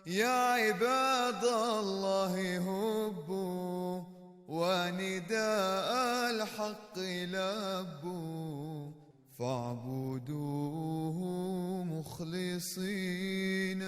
يا عباد الله هبوا ونداء الحق لبوا فاعبدوه مخلصين.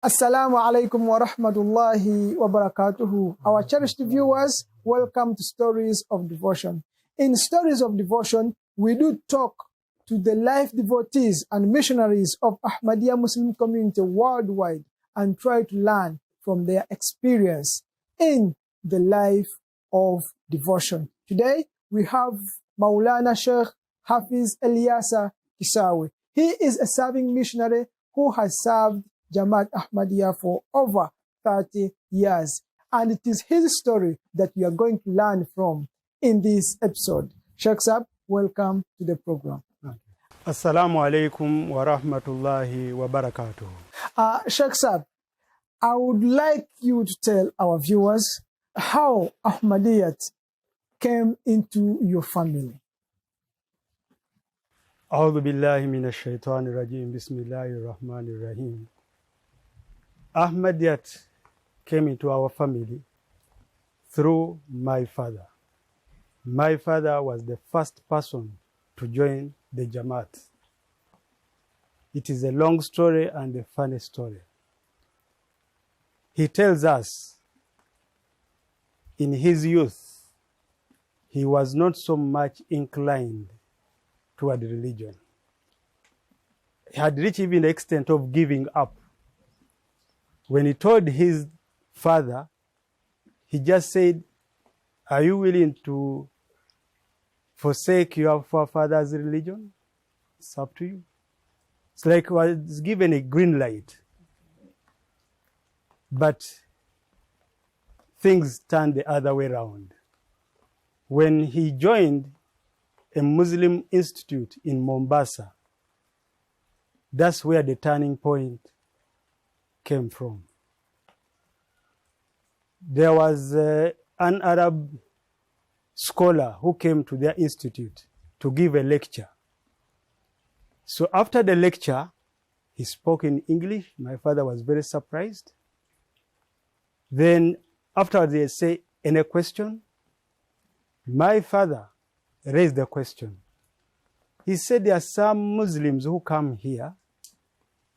Assalamu alaikum wa rahmatullahi wa barakatuhu. Our cherished viewers, welcome to Stories of Devotion. In Stories of Devotion, we do talk to the life devotees and missionaries of Ahmadiyya Muslim community worldwide and try to learn from their experience in the life of devotion. Today, we have Maulana Sheikh Hafiz Erisa Kisaawe. He is a serving missionary who has served Jamaat Ahmadiyya for over 30 years. And it is his story that we are going to learn from in this episode. Sheikh Saab, welcome to the program. Assalamu alaikum wa rahmatullahi wa barakatuh. Sheikh Saab, I would like you to tell our viewers how Ahmadiyyat came into your family. A'udhu billahi minash shaitanir rajim. Bismillahir rahmanir rahim. Ahmadiyyat came into our family through my father. My father was the first person to join the Jamaat. It is a long story and a funny story. He tells us in his youth, he was not so much inclined toward religion. He had reached even the extent of giving up. When he told his father, he just said, "Are you willing to forsake your forefathers' religion? It's up to you." It's like he was given a green light. But things turned the other way around. When he joined a Muslim institute in Mombasa, that's where the turning point came from. There was an Arab scholar who came to their institute to give a lecture. So after the lecture, he spoke in English. My father was very surprised. Then after they say, "Any question?" My father raised the question. He said, "There are some Muslims who come here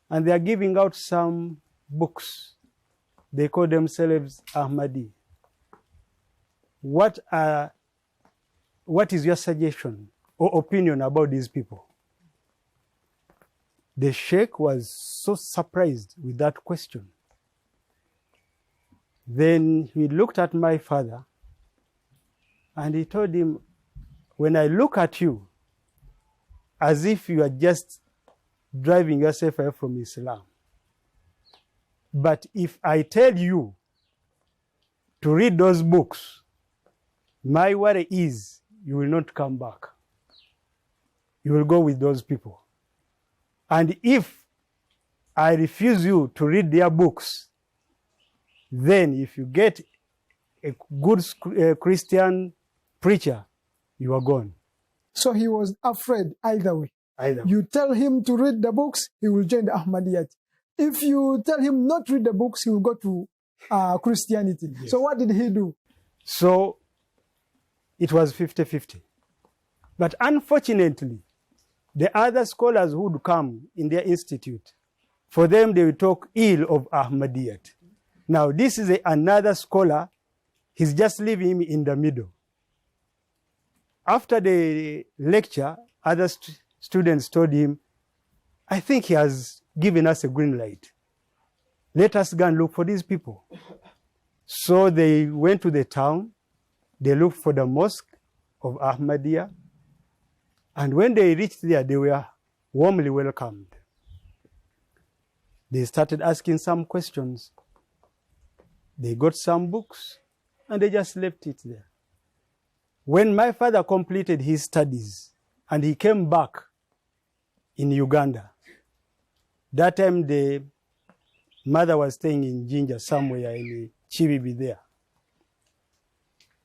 and they are giving out some books. They call themselves Ahmadi. What is your suggestion or opinion about these people?" The Sheikh was so surprised with that question. Then he looked at my father and he told him, "When I look at you, as if you are just driving yourself away from Islam. But if I tell you to read those books, my worry is you will not come back. You will go with those people. And if I refuse you to read their books, then if you get a good Christian preacher, you are gone." So he was afraid either way. Either. You tell him to read the books, he will join the Ahmadiyyat. If you tell him not to read the books, he will go to Christianity. Yes. So what did he do? So it was 50-50. But unfortunately, the other scholars who would come in their institute, for them they would talk ill of Ahmadiyyat. Now this is another scholar, he's just leaving him in the middle. After the lecture, other students told him, "I think he has given us a green light. Let us go and look for these people." So they went to the town, they looked for the mosque of Ahmadiyya, and when they reached there, they were warmly welcomed. They started asking some questions. They got some books, and they just left it there. When my father completed his studies, and he came back in Uganda, that time the mother was staying in Jinja somewhere in Chibibi there.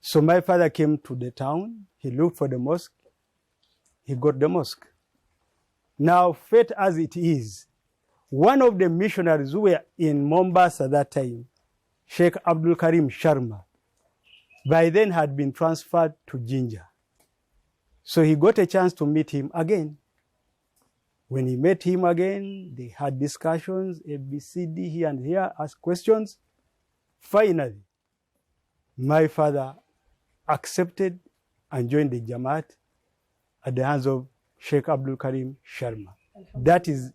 So my father came to the town, he looked for the mosque, he got the mosque. Now, fate as it is, One of the missionaries who were in Mombasa that time, Sheikh Abdul Karim Sharma, by then had been transferred to Jinja. So he got a chance to meet him again. When he met him again, they had discussions, ABCD here and here, asked questions. Finally, my father accepted and joined the Jamaat at the hands of Sheikh Abdul Karim Sharma. That is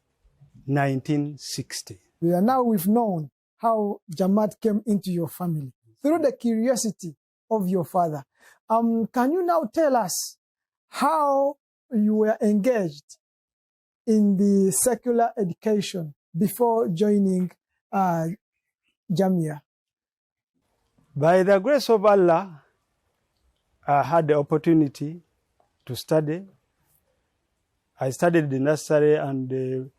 1960. Now we've known how Jamaat came into your family through the curiosity of your father. Can you now tell us how you were engaged in the secular education before joining Jamia? By the grace of Allah, I had the opportunity to study. I studied the nursery and the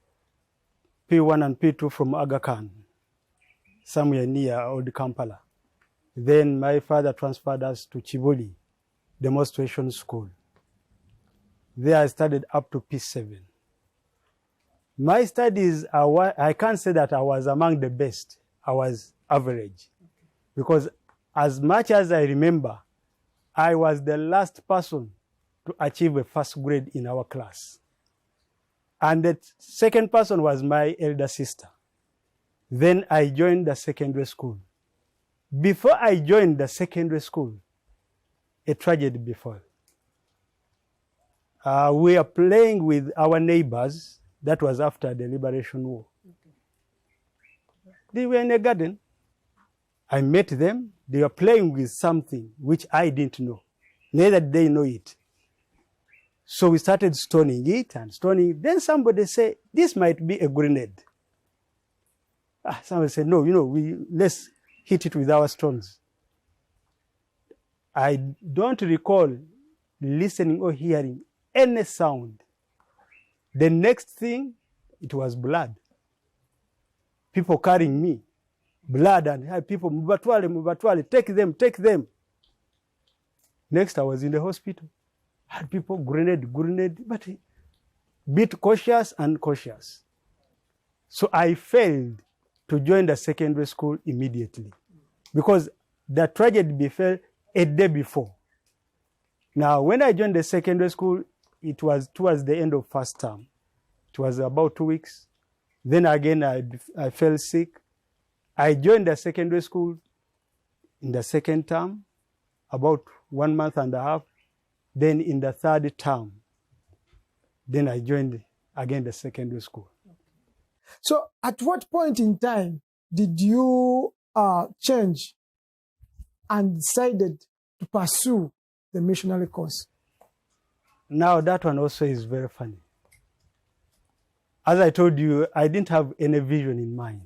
P1 and P2 from Aga Khan, somewhere near Old Kampala. Then my father transferred us to Chiboli demonstration school. There I studied up to P7. My studies, I can't say that I was among the best. I was average. Because as much as I remember, I was the last person to achieve a first grade in our class. And the second person was my elder sister. Then I joined the secondary school. Before I joined the secondary school, a tragedy befell. We are playing with our neighbors. That was after the Liberation War. Okay. They were in a garden. I met them. They were playing with something which I didn't know. Neither did they know it. So we started stoning it and stoning it. Then somebody said, this might be a grenade. Somebody said, no, let's hit it with our stones. I don't recall listening or hearing any sound. The next thing, it was blood. People carrying me. Blood and people, Mubatwale, take them. Next, I was in the hospital. Had people, grenade, but a bit cautious and cautious. So I failed to join the secondary school immediately because the tragedy befell a day before. Now, when I joined the secondary school, it was towards the end of first term. It was about 2 weeks. Then again, I fell sick. I joined the secondary school in the second term, about 1 month and a half. Then in the third term, then I joined again the secondary school. So at what point in time did you change and decided to pursue the missionary course? Now that one also is very funny. As I told you, I didn't have any vision in mind.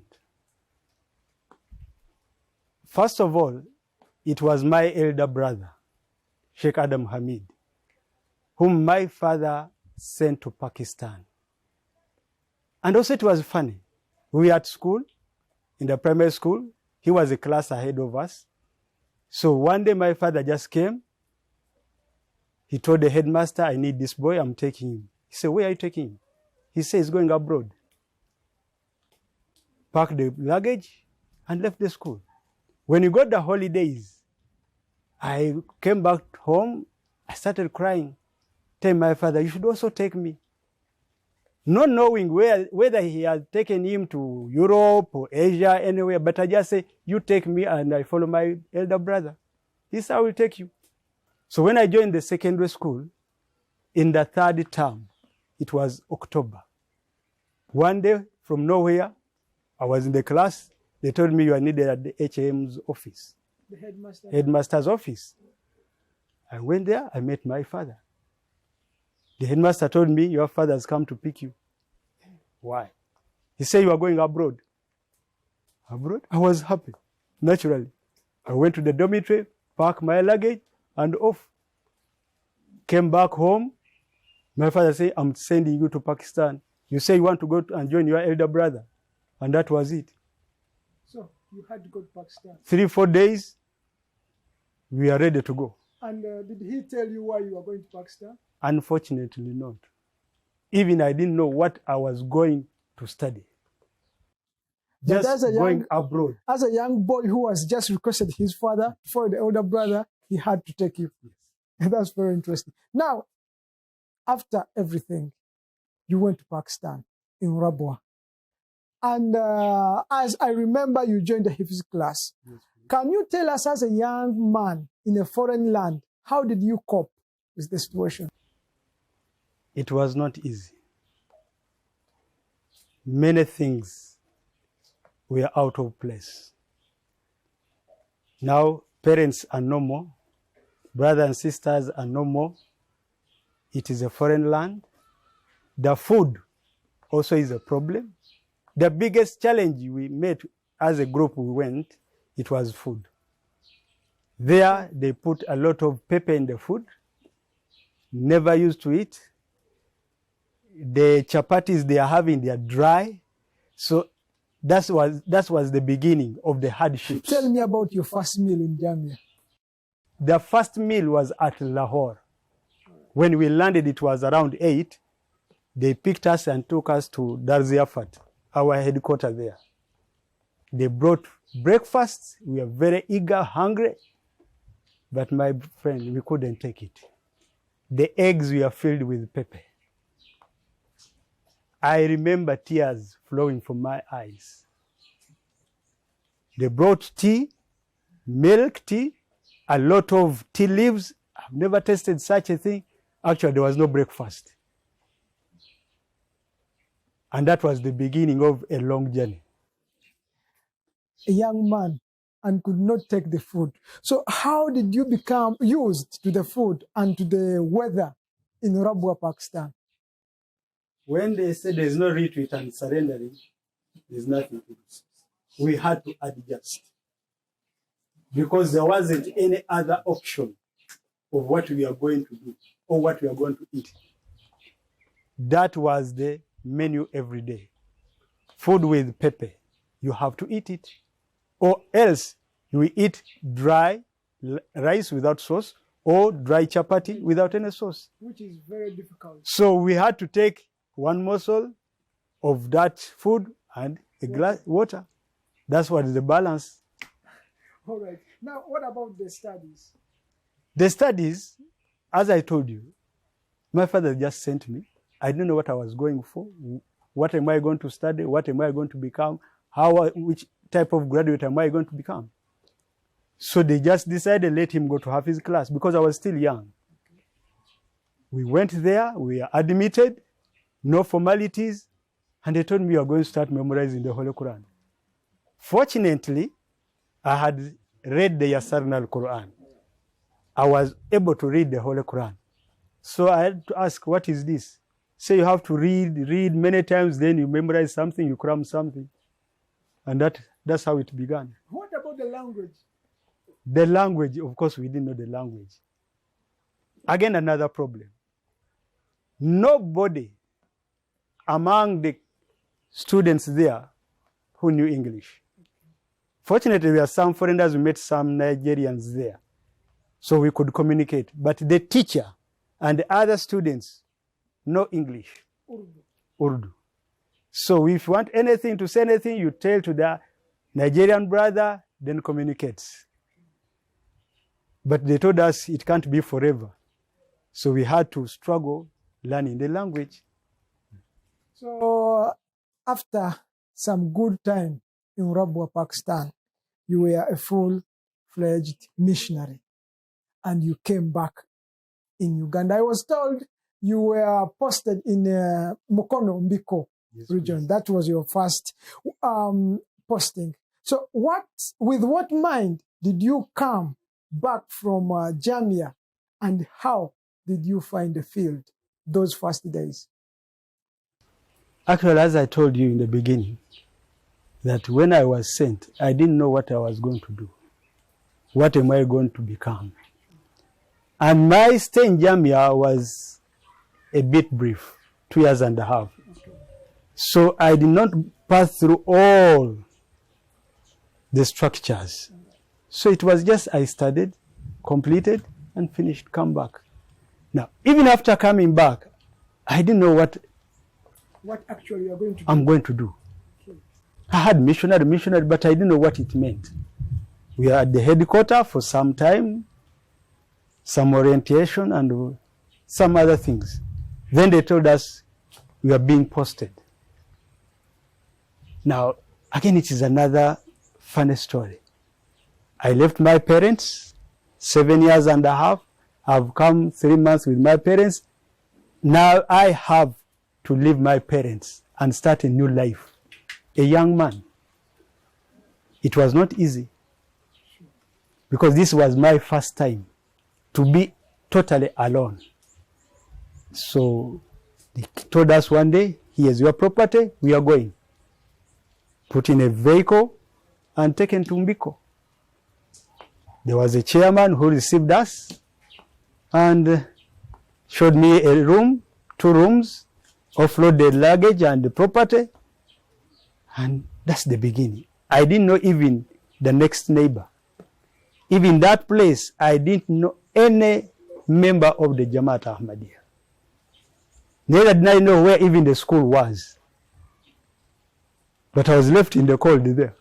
First of all, it was my elder brother, Sheikh Adam Hamid, whom my father sent to Pakistan. And also it was funny. We were at school, in the primary school. He was a class ahead of us. So one day my father just came. He told the headmaster, I need this boy, I'm taking him. He said, where are you taking him? He said, he's going abroad. Packed the luggage and left the school. When he got the holidays, I came back home. I started crying, telling my father, you should also take me. Not knowing whether he had taken him to Europe or Asia, anywhere, but I just say, you take me and I follow my elder brother. He said, I will take you. So when I joined the secondary school, in the third term, it was October. One day, from nowhere, I was in the class. They told me you are needed at the HM's office. The headmaster's office. I went there, I met my father. The headmaster told me, your father has come to pick you. Why? He said, you are going abroad. Abroad? I was happy, naturally. I went to the dormitory, packed my luggage, and off. Came back home. My father said, I'm sending you to Pakistan. You say you want to go and join your elder brother. And that was it. So you had to go to Pakistan. 3-4 days, we are ready to go. And did he tell you why you were going to Pakistan? Unfortunately not. Even I didn't know what I was going to study. just going abroad. As a young boy who was just requested his father for the older brother, he had to take you. And that's very interesting. Now, after everything, you went to Pakistan in Rabwa. And as I remember, you joined the Hafiz class. Yes, can you tell us, as a young man in a foreign land, how did you cope with the situation? It was not easy. Many things were out of place. Now, parents are no more. Brothers and sisters are no more. It is a foreign land. The food also is a problem. The biggest challenge we met as a group we went, it was food. There, they put a lot of pepper in the food. Never used to eat. The chapatis they are having, they are dry. So that was the beginning of the hardships. Tell me about your first meal in Jamia. The first meal was at Lahore. When we landed, it was around 8. They picked us and took us to Darziafat, our headquarters there. They brought breakfast. We were very eager, hungry. But my friend, we couldn't take it. The eggs were filled with pepper. I remember tears flowing from my eyes. They brought tea, milk tea, a lot of tea leaves. I've never tasted such a thing. Actually, there was no breakfast. And that was the beginning of a long journey. A young man and could not take the food. So how did you become used to the food and to the weather in Rabwa, Pakistan? When they said there's no retreat and surrendering, there's nothing to do. We had to adjust. Because there wasn't any other option of what we are going to do or what we are going to eat. That was the menu every day. Food with pepper. You have to eat it. Or else you eat dry rice without sauce or dry chapati without any sauce. Which is very difficult. So we had to take one morsel of that food and a glass of water. That's what is the balance. All right. Now, what about the studies? The studies, as I told you, my father just sent me. I didn't know what I was going for. What am I going to study? What am I going to become? Which type of graduate am I going to become? So they just decided to let him go to Hafiz class because I was still young. We went there, we are admitted, no formalities, and they told me you are going to start memorizing the Holy Quran. Fortunately, I had read the Yasarna al-Quran. I was able to read the Holy Quran. So I had to ask, what is this? So you have to read many times, then you memorize something, you cram something. And that's how it began. What about the language? The language, of course, we didn't know the language. Again, another problem. Nobody among the students there who knew English. Fortunately, there were some foreigners, we met some Nigerians there. So we could communicate. But the teacher and the other students know English. Urdu. So if you want anything to say anything, you tell to the Nigerian brother, then communicates. But they told us it can't be forever. So we had to struggle learning the language. So after some good time in Rabwa, Pakistan, you were a full-fledged missionary and you came back in Uganda. I was told you were posted in Mukono, Mbiko region. Please. That was your first posting. So with what mind did you come back from Jamia, and how did you find the field those first days? Actually, as I told you in the beginning, that when I was sent, I didn't know what I was going to do. What am I going to become? And my stay in Jamia was a bit brief, 2.5 years. So I did not pass through all the structures. So it was just I studied, completed, and finished, come back. Now, even after coming back, I didn't know what actually you're going to do. I'm going to do. Okay. I had missionary, but I didn't know what it meant. We are at the headquarters for some time, some orientation and some other things. Then they told us we are being posted. Now, again, it is another funny story. I left my parents 7 years and a half. I've come 3 months with my parents. Now I have to leave my parents and start a new life. A young man. It was not easy because this was my first time to be totally alone. So they told us one day, here's your property, we are going. Put in a vehicle and taken to Mbiko. There was a chairman who received us and showed me a room, 2 rooms, offloaded luggage and the property. And that's the beginning. I didn't know even the next neighbor. Even that place, I didn't know any member of the Jamaat Ahmadiyya. Neither did I know where even the school was. But I was left in the cold there.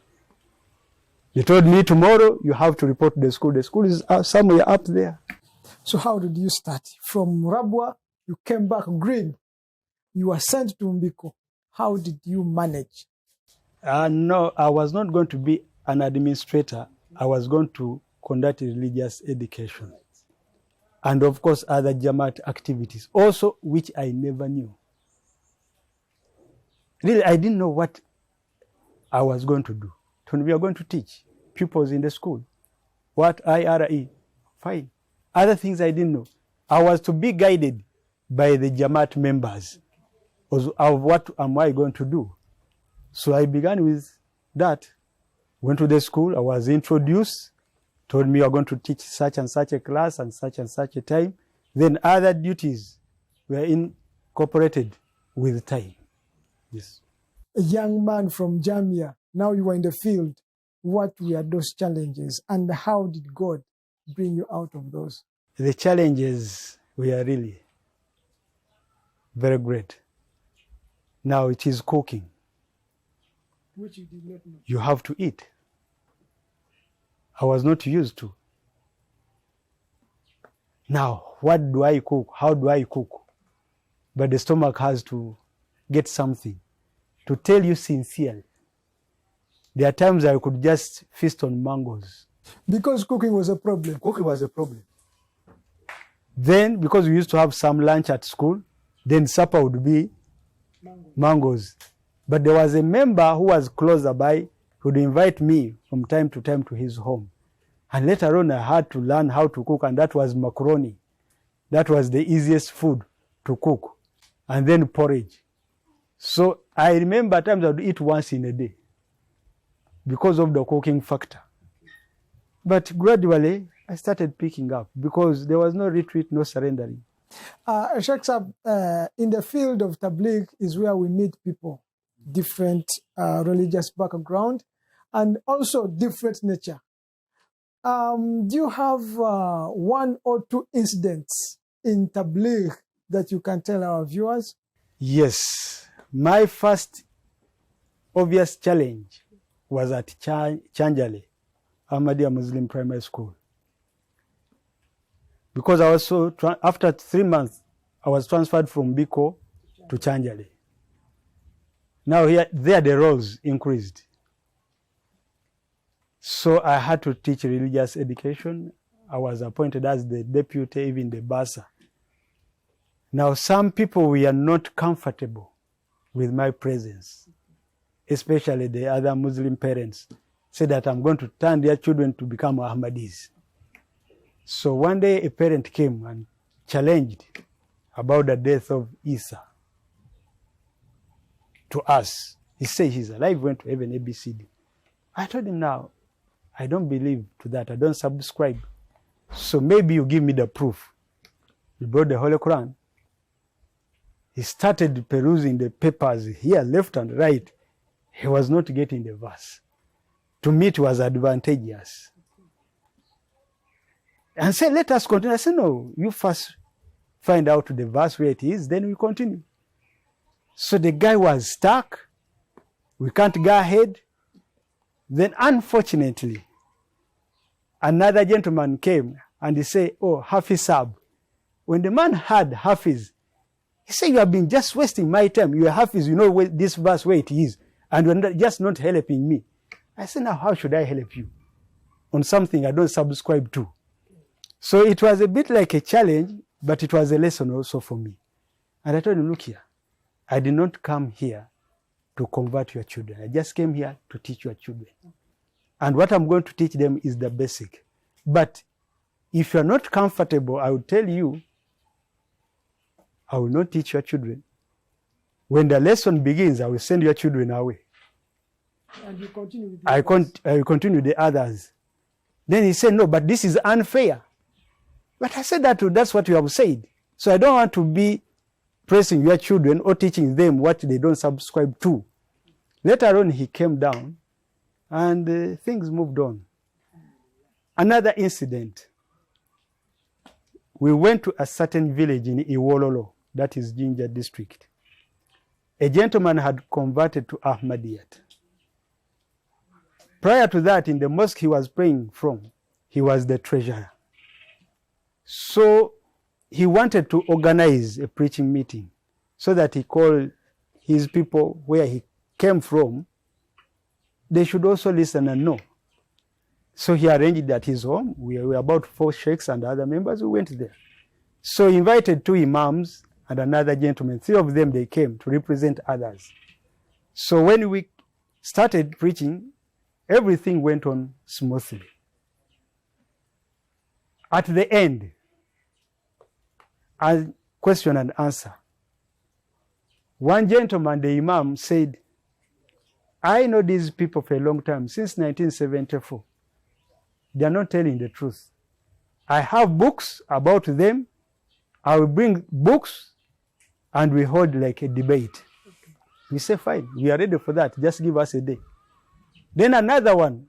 They told me tomorrow you have to report to the school. The school is somewhere up there. So how did you start? From Rabwa, you came back green. You were sent to Mbiko. How did you manage? No, I was not going to be an administrator. I was going to conduct religious education. And of course, other Jamaat activities, also which I never knew. Really, I didn't know what I was going to do. We are going to teach pupils in the school. What IRE? Fine. Other things I didn't know. I was to be guided by the Jamaat members of what am I going to do. So I began with that. Went to the school. I was introduced. Told me you are going to teach such and such a class and such a time. Then other duties were incorporated with time. Yes. A young man from Jamia, now you are in the field. What were those challenges and how did God bring you out of those? The challenges were really very great. Now it is cooking. Which you did not know. You have to eat. I was not used to. Now, what do I cook? How do I cook? But the stomach has to get something. To tell you sincerely, there are times I could just feast on mangoes. Because cooking was a problem. Cooking was a problem. Then, because we used to have some lunch at school, then supper would be mangoes. But there was a member who was closer by who would invite me from time to time to his home. And later on, I had to learn how to cook, and that was macaroni. That was the easiest food to cook. And then porridge. So I remember times I would eat once in a day because of the cooking factor. But gradually, I started picking up because there was no retreat, no surrendering. Sheikh Saab, in the field of Tabligh is where we meet people, different religious background, and also different nature. Do you have 1 or 2 incidents in Tabligh that you can tell our viewers? Yes. My first obvious challenge was at Chanjale, Ahmadi Muslim Primary School. Because I was after 3 months, I was transferred from Biko to Chanjale. Now there the roles increased. So I had to teach religious education. I was appointed as the deputy, even the bursar. Now some people were not comfortable with my presence, especially the other Muslim parents, said that I'm going to turn their children to become Ahmadis. So one day a parent came and challenged about the death of Isa to us. He said he's alive, went to heaven, ABCD. I told him now, I don't believe to that. I don't subscribe. So maybe you give me the proof. He brought the Holy Quran. He started perusing the papers here, left and right. He was not getting the verse. To me, it was advantageous. And said, let us continue. I said, no, you first find out the verse where it is, then we continue. So the guy was stuck. We can't go ahead. Then unfortunately, another gentleman came and he said, oh, Hafiz Sab. When the man heard Hafiz, he said, you have been just wasting my time. You are Hafiz, you know where this verse where it is, and you're just not helping me. I said, now how should I help you on something I don't subscribe to? So it was a bit like a challenge, but it was a lesson also for me. And I told him, look here, I did not come here to convert your children. I just came here to teach your children. And what I'm going to teach them is the basic. But if you're not comfortable, I will tell you, I will not teach your children. When the lesson begins, I will send your children away. And you continue with I will continue the others. Then he said, no, but this is unfair. But I said that's what you have said. So I don't want to be pressing your children or teaching them what they don't subscribe to. Later on, he came down and things moved on. Another incident. We went to a certain village in Iwololo, that is Jinja district. A gentleman had converted to Ahmadi. Prior to that, in the mosque he was praying from, he was the treasurer. So he wanted to organize a preaching meeting so that he called his people where he came from. They should also listen and know. So he arranged at his home. We were about 4 sheikhs and other members who went there. So he invited 2 imams and another gentleman. 3 of them, they came to represent others. So when we started preaching, everything went on smoothly. At the end, a question and answer. One gentleman, the imam, said, I know these people for a long time, since 1974. They are not telling the truth. I have books about them. I will bring books and we hold like a debate. We say, fine, we are ready for that. Just give us a day. Then another one,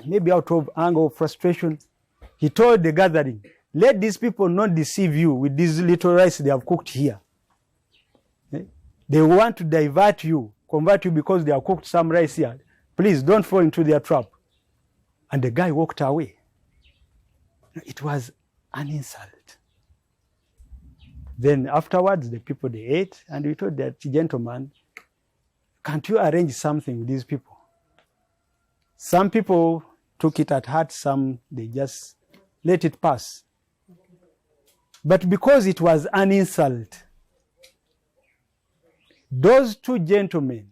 maybe out of anger or frustration, he told the gathering, let these people not deceive you with these little rice they have cooked here. They want to divert you, convert you because they have cooked some rice here. Please don't fall into their trap. And the guy walked away. It was an insult. Then afterwards, the people, they ate, and we told that gentleman, can't you arrange something with these people? Some people took it at heart, some they just let it pass. But because it was an insult, those 2 gentlemen,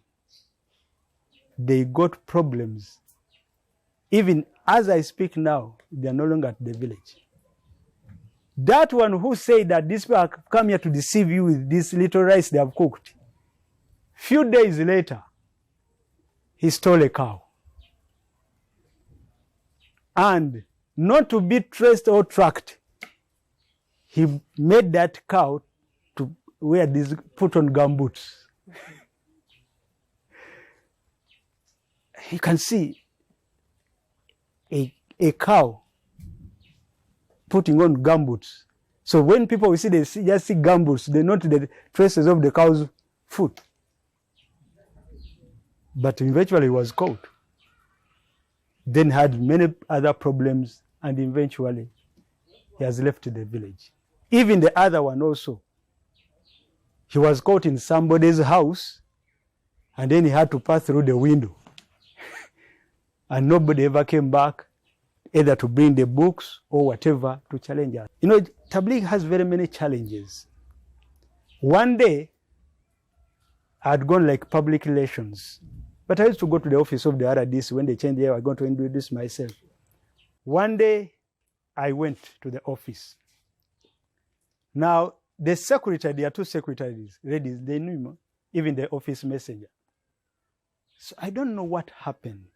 they got problems. Even as I speak now, they are no longer at the village. That one who said that these people have come here to deceive you with this little rice they have cooked, few days later, he stole a cow. And not to be traced or tracked, he made that cow to wear these, put on gumboots. You can see a cow putting on gumboots. So when people will see, they just see gumboots, they note the traces of the cow's foot. But eventually he was caught. Then had many other problems, and eventually he has left the village. Even the other one also. He was caught in somebody's house, and then he had to pass through the window. And nobody ever came back, either to bring the books or whatever to challenge us. You know, Tabligh has very many challenges. One day, I had gone like public relations, but I used to go to the office of the RDC when they changed the air. I got to introduce myself. One day, I went to the office. Now, the secretary, there are 2 secretaries, ladies, they knew me, even the office messenger. So I don't know what happened.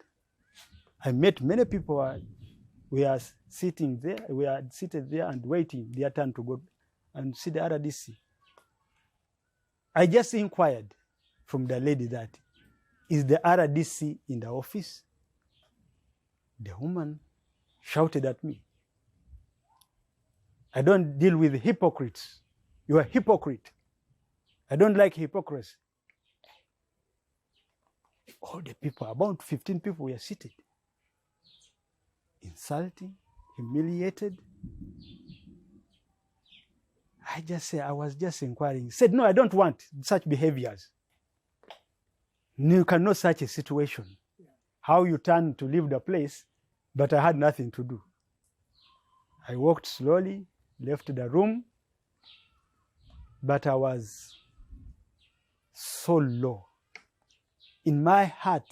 I met many people. We are sitting there, we are seated there and waiting their turn to go and see the RDC. I just inquired from the lady that, is the RDC in the office? The woman shouted at me, I don't deal with hypocrites. You are a hypocrite. I don't like hypocrisy. All the people, about 15 people were seated. Insulting, humiliated. I was just inquiring. He said, no, I don't want such behaviors. No, you cannot such a situation. How you turn to leave the place, but I had nothing to do. I walked slowly, left the room, but I was so low. In my heart,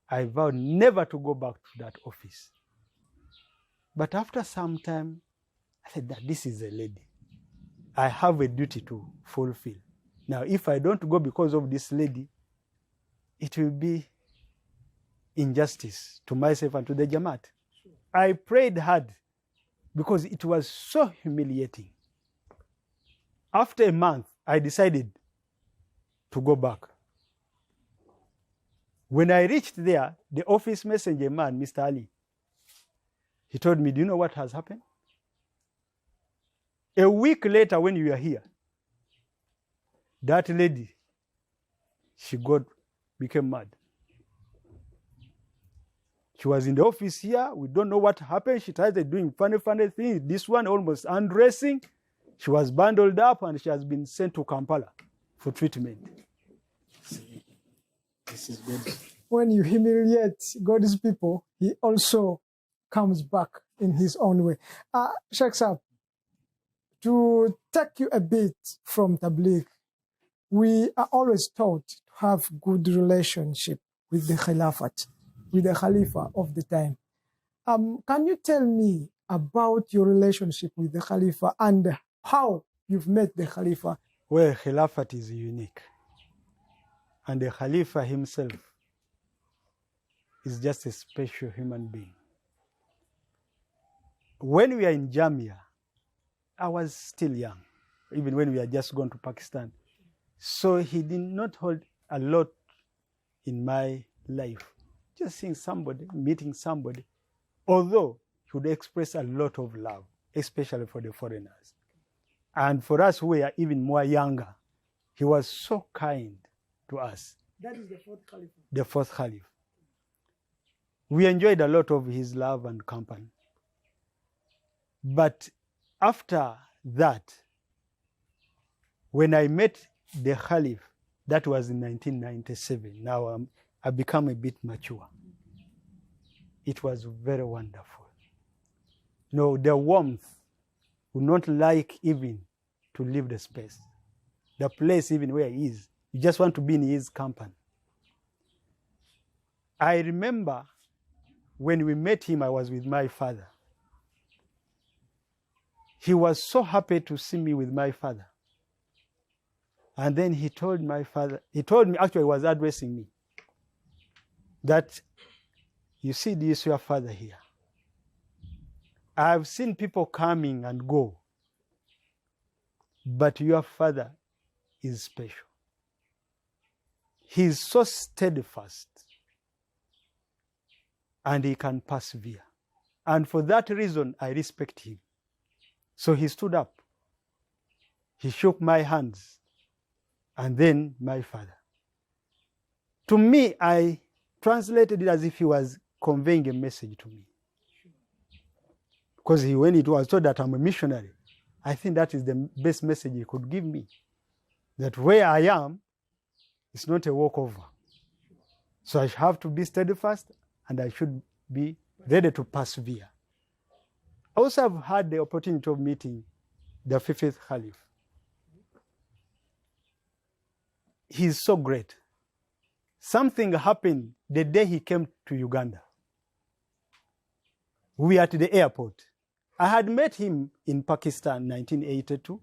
I vowed never to go back to that office. But after some time, I said that this is a lady. I have a duty to fulfill. Now, if I don't go because of this lady, it will be injustice to myself and to the Jamaat. I prayed hard because it was so humiliating. After a month, I decided to go back. When I reached there, the office messenger man, Mr. Ali, he told me, do you know what has happened? A week later, when you are here, that lady, she became mad. She was in the office here. We don't know what happened. She started doing funny things. This one almost undressing. She was bundled up and she has been sent to Kampala for treatment. This is good. When you humiliate God's people, he also comes back in his own way. Sheikh Saab, to take you a bit from Tabligh, we are always taught to have good relationship with the Khilafat, with the Khalifa of the time. Can you tell me about your relationship with the Khalifa and how you've met the Khalifa? Well, Khilafat is unique. And the Khalifa himself is just a special human being. When we are in Jamia, I was still young, even when we had just gone to Pakistan. So he did not hold a lot in my life. Just seeing somebody, meeting somebody, although he would express a lot of love, especially for the foreigners. And for us who were even more younger, he was so kind to us. That is the fourth Caliph. The fourth Caliph. We enjoyed a lot of his love and company. But after that, when I met the Caliph, that was in 1997. Now I've become a bit mature. It was very wonderful. No, the warmth would not like even to leave the space. The place even where he is, you just want to be in his company. I remember when we met him, I was with my father. He was so happy to see me with my father. And then he told my father, actually he was addressing me, that you see this your father here. I've seen people coming and go, but your father is special. He is so steadfast and he can persevere. And for that reason, I respect him. So he stood up. He shook my hands and then my father. To me, I translated it as if he was conveying a message to me. Because when it was told that I'm a missionary, I think that is the best message he could give me. That where I am, it's not a walkover. So I have to be steadfast and I should be ready to persevere. I also have had the opportunity of meeting the fifth Caliph. He's so great. Something happened the day he came to Uganda. We were at the airport. I had met him in Pakistan in 1982,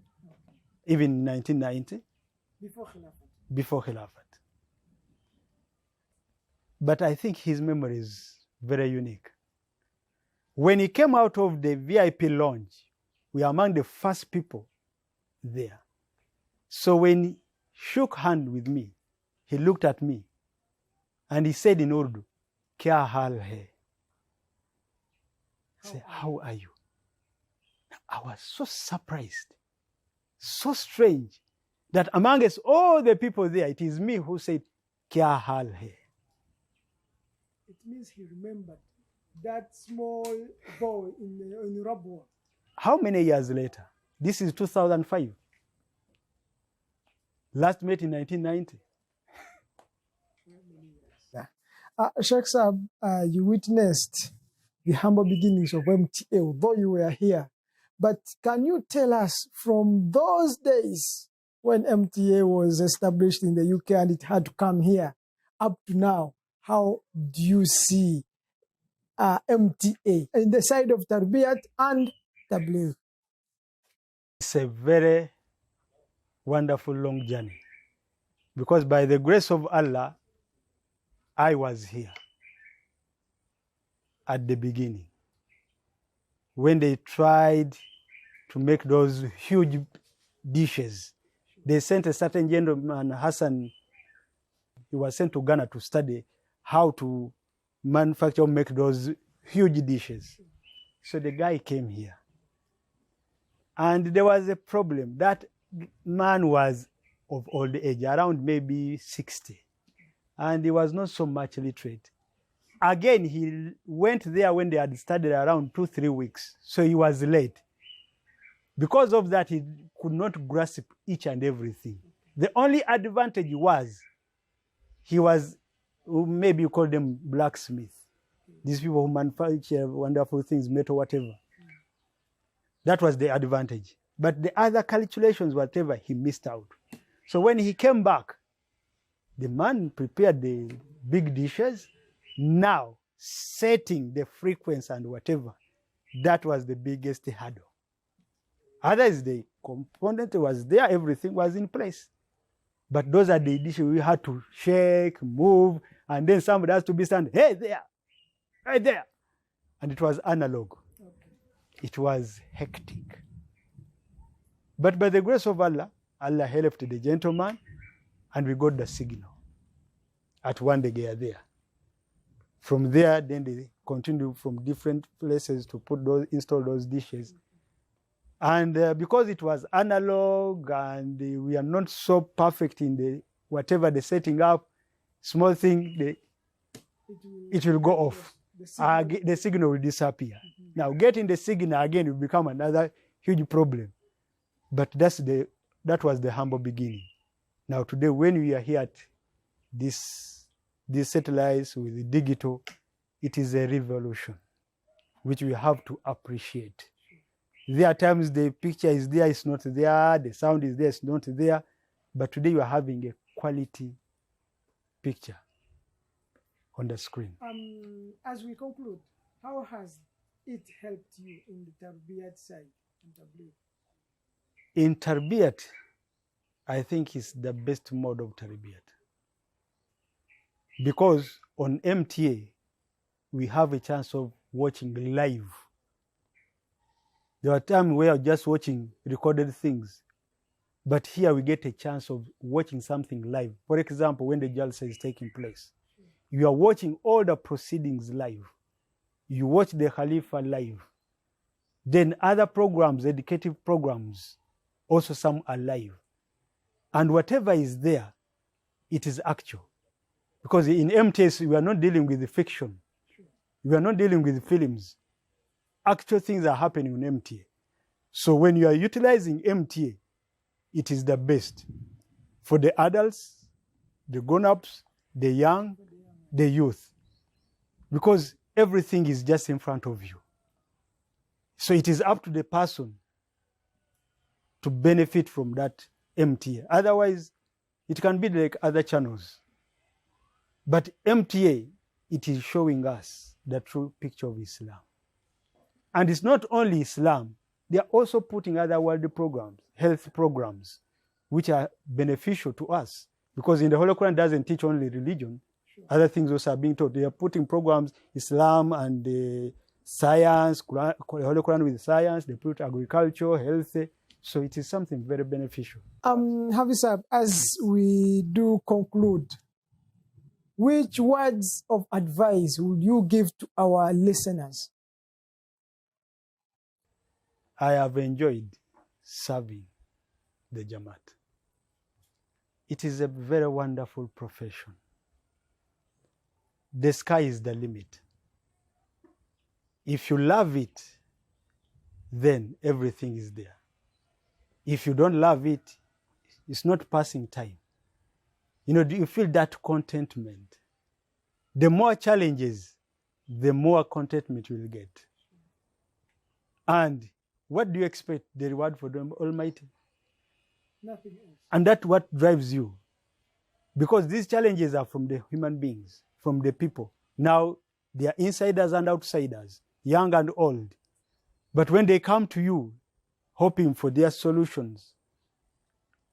even in 1990. Before Khilafat. But I think his memory is very unique. When he came out of the VIP lounge, we were among the first people there. So when he shook hands with me, he looked at me and he said in Urdu, Kya hal hai? I said, how are you? I was so surprised, so strange, that amongst all the people there, it is me who said, Kya hal hai? means he remembered that small boy in Rabwa. How many years later? This is 2005. Last met in 1990. Sheikh Saab, you witnessed the humble beginnings of MTA, although you were here. But can you tell us from those days when MTA was established in the UK and it had to come here up to now, how do you see MTA in the side of Tarbiyat and Tabligh? It's a very wonderful long journey, because by the grace of Allah, I was here at the beginning when they tried to make those huge dishes. They sent a certain gentleman, Hassan. He was sent to Ghana to study how to manufacture, make those huge dishes. So the guy came here. And there was a problem. That man was of old age, around maybe 60. And he was not so much literate. Again, he went there when they had studied around 2-3 weeks. So he was late. Because of that, he could not grasp each and everything. The only advantage was, he was, maybe you call them blacksmith. These people who manufacture wonderful things, metal, whatever. That was the advantage. But the other calculations, whatever, he missed out. So when he came back, the man prepared the big dishes. Now, setting the frequency and whatever, that was the biggest hurdle. Others, the component was there, everything was in place. But those are the dishes we had to shake, move, and then somebody has to be standing, hey there, right there. And it was analog. Okay. It was hectic. But by the grace of Allah, Allah helped the gentleman, and we got the signal at one day there. From there, then they continued from different places to install those dishes. And because it was analog and we are not so perfect in the whatever the setting up, small thing, it will go off. The signal will disappear. Mm-hmm. Now, getting the signal again will become another huge problem. But that was the humble beginning. Now, today, when we are here at these satellites with the digital, it is a revolution, which we have to appreciate. There are times the picture is there, it's not there, the sound is there, it's not there, but today you are having a quality picture on the screen. As we conclude, how has it helped you in the Tarbiyat side? In Tarbiyat, I think it's the best mode of Tarbiyat. Because on MTA, we have a chance of watching live. There are times where you're just watching recorded things, but here we get a chance of watching something live. For example, when the Jalsa is taking place, you are watching all the proceedings live. You watch the Khalifa live. Then other programs, educative programs, also some are live. And whatever is there, it is actual. Because in MTS, we are not dealing with the fiction. We are not dealing with films. Actual things are happening in MTA. So when you are utilizing MTA, it is the best for the adults, the grown-ups, the young, the youth. Because everything is just in front of you. So it is up to the person to benefit from that MTA. Otherwise, it can be like other channels. But MTA, it is showing us the true picture of Islam. And it's not only Islam, they are also putting other worldly programs, health programs, which are beneficial to us. Because in the Holy Quran doesn't teach only religion, other things also are being taught. They are putting programs, Islam and science, the Holy Quran with science, they put agriculture, health. So it is something very beneficial. Hafiz, as we do conclude, which words of advice would you give to our listeners? I have enjoyed serving the Jamaat. It is a very wonderful profession. the sky is the limit. If you love it, then everything is there. If you don't love it, it's not passing time. You know, do you feel that contentment? The more challenges, the more contentment you will get. And what do you expect the reward for the Almighty? Nothing else. And that's what drives you. Because these challenges are from the human beings, from the people. Now, they are insiders and outsiders, young and old. But when they come to you, hoping for their solutions,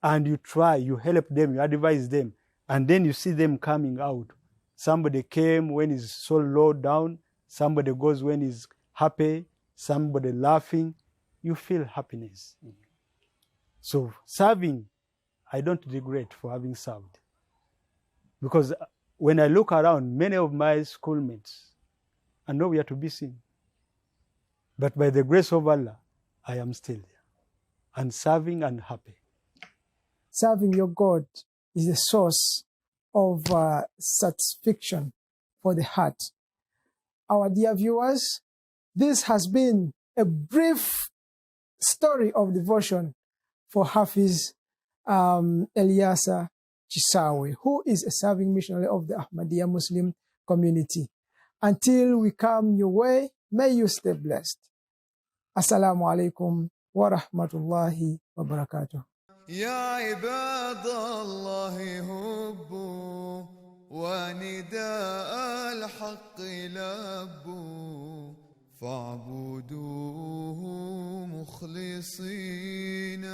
and you try, you help them, you advise them, and then you see them coming out. Somebody came when he's so low down, somebody goes when he's happy, somebody laughing. You feel happiness. So serving, I don't regret for having served. Because when I look around, many of my schoolmates are nowhere to be seen. But by the grace of Allah, I am still there and serving and happy. Serving your God is a source of satisfaction for the heart. Our dear viewers, this has been a brief story of devotion for Hafiz Erisa Kisaawe, who is a serving missionary of the Ahmadiyya Muslim community. Until we come your way, may you stay blessed. Assalamu alaikum wa rahmatullahi wa barakatuh. يا عباد الله هبوا ونداء الحق لبوا فاعبدوه مخلصين